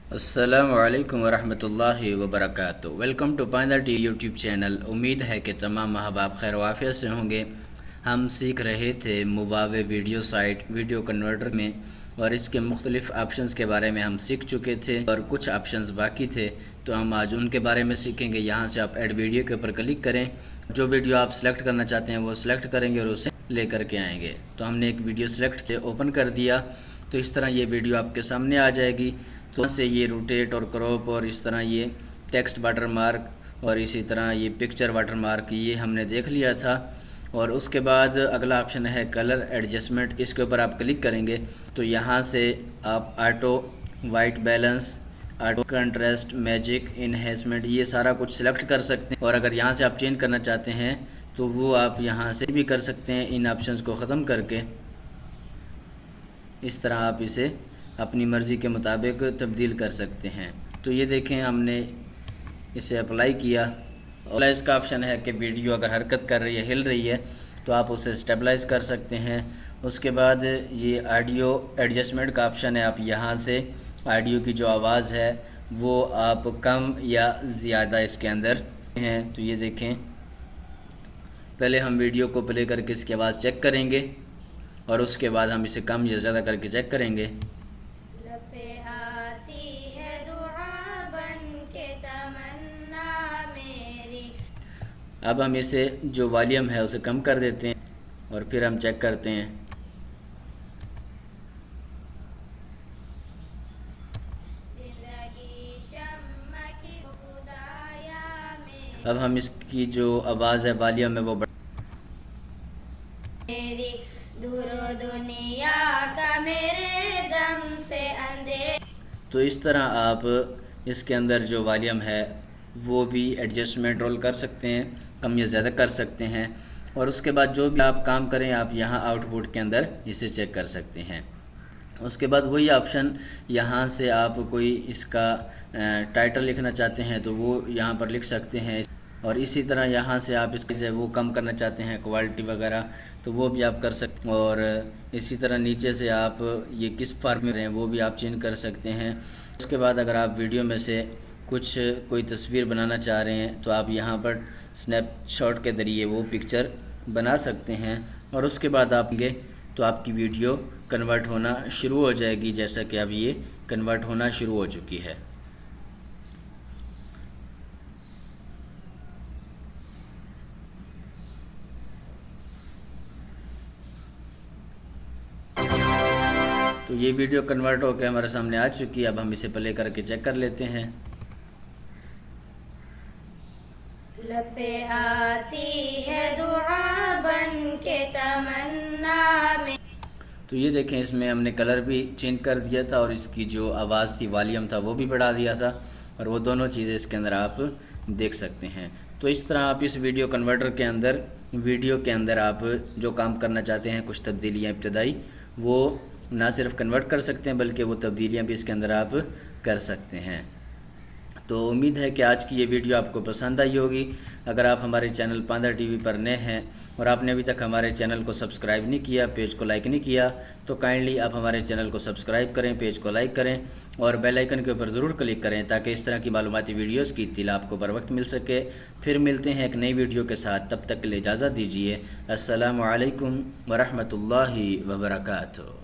अस्सलामुअलैकुम वरहमतुल्लाहि वबरकातुहू। Welcome to Painda T YouTube channel. उम्मीद है कि तमाम अहबाब खैर वाफ़ियत से होंगे। हम सीख रहे थे मुवावे वीडियो साइट वीडियो कन्वर्टर में, और इसके मुख्तलिफ़ ऑप्शंस के बारे में हम सीख चुके थे और कुछ ऑप्शंस बाकी थे, तो हम आज उनके बारे में सीखेंगे। यहाँ से आप ऐड वीडियो के ऊपर क्लिक करें, जो वीडियो आप सेलेक्ट करना चाहते हैं वो सिलेक्ट करेंगे और उसे लेकर के आएंगे। तो हमने एक वीडियो सेलेक्ट किया, ओपन कर दिया, तो इस तरह ये वीडियो आपके सामने आ जाएगी। तो से ये रोटेट और क्रॉप और इस तरह ये टेक्स्ट वाटर मार्क और इसी तरह ये पिक्चर वाटर मार्क, ये हमने देख लिया था। और उसके बाद अगला ऑप्शन है कलर एडजस्टमेंट। इसके ऊपर आप क्लिक करेंगे तो यहाँ से आप auto white balance, auto contrast, magic, enhancement, ये सारा कुछ सिलेक्ट कर सकते हैं। और अगर यहाँ से आप चेंज करना चाहते हैं तो वो आप यहाँ से भी कर सकते हैं। इन ऑप्शंस को ख़त्म करके इस तरह आप इसे अपनी मर्ज़ी के मुताबिक तब्दील कर सकते हैं। तो ये देखें, हमने इसे अप्लाई किया। और इसका ऑप्शन है कि वीडियो अगर हरकत कर रही है, हिल रही है, तो आप उसे स्टेबलाइज कर सकते हैं। उसके बाद ये ऑडियो एडजस्टमेंट का ऑप्शन है। आप यहाँ से ऑडियो की जो आवाज़ है वो आप कम या ज़्यादा इसके अंदर हैं। तो ये देखें, पहले हम वीडियो को प्ले करके इसकी आवाज़ चेक करेंगे और उसके बाद हम इसे कम या ज़्यादा करके चेक करेंगे। अब हम इसे जो वॉल्यूम है उसे कम कर देते हैं और फिर हम चेक करते हैं। अब हम इसकी जो आवाज़ है, वॉल्यूम है, वो मेरी दूरो दुनिया का मेरे दम से अंधेर। तो इस तरह आप इसके अंदर जो वॉल्यूम है वो भी एडजस्टमेंट रोल कर सकते हैं, कम या ज़्यादा कर सकते हैं। और उसके बाद जो भी आप काम करें, आप यहाँ आउटपुट के अंदर इसे चेक कर सकते हैं। उसके बाद वही ऑप्शन, यहाँ से आप कोई इसका टाइटल लिखना चाहते हैं तो वो यहाँ पर लिख सकते हैं। और इसी तरह यहाँ से आप इसके वो कम करना चाहते हैं क्वालिटी वगैरह, तो वो भी आप कर सकते हैं। और इसी तरह नीचे से आप ये किस फॉर्म में रहें वो भी आप चेंज कर सकते हैं। उसके बाद अगर आप वीडियो में से कोई तस्वीर बनाना चाह रहे हैं तो आप यहाँ पर स्नैपशॉट के ज़रिए वो पिक्चर बना सकते हैं। और उसके बाद आप तो आपकी वीडियो कन्वर्ट होना शुरू हो जाएगी, जैसा कि अब ये कन्वर्ट होना शुरू हो चुकी है। तो ये वीडियो कन्वर्ट होकर हमारे सामने आ चुकी है। अब हम इसे प्ले करके चेक कर लेते हैं। लपे आती है दुआ बन के तमन्ना में। तो ये देखें, इसमें हमने कलर भी चेंज कर दिया था और इसकी जो आवाज़ थी, वॉल्यूम था, वो भी बढ़ा दिया था। और वो दोनों चीज़ें इसके अंदर आप देख सकते हैं। तो इस तरह आप इस वीडियो कन्वर्टर के अंदर, वीडियो के अंदर आप जो काम करना चाहते हैं, कुछ तब्दीलियाँ इब्तदाई, वो ना सिर्फ कन्वर्ट कर सकते हैं बल्कि वो तब्दीलियाँ भी इसके अंदर आप कर सकते हैं। तो उम्मीद है कि आज की ये वीडियो आपको पसंद आई होगी। अगर आप हमारे चैनल पांदा टीवी पर नए हैं और आपने अभी तक हमारे चैनल को सब्सक्राइब नहीं किया, पेज को लाइक नहीं किया, तो काइंडली आप हमारे चैनल को सब्सक्राइब करें, पेज को लाइक करें और बेल आइकन के ऊपर ज़रूर क्लिक करें, ताकि इस तरह की मालूमाती वीडियोज़ की इत्तिला आपको बर वक्त मिल सके। फिर मिलते हैं एक नई वीडियो के साथ, तब तक के लिए इजाज़त दीजिए। अस्सलामु अलैकुम वरहमतुल्लाहि वबरकातुहू।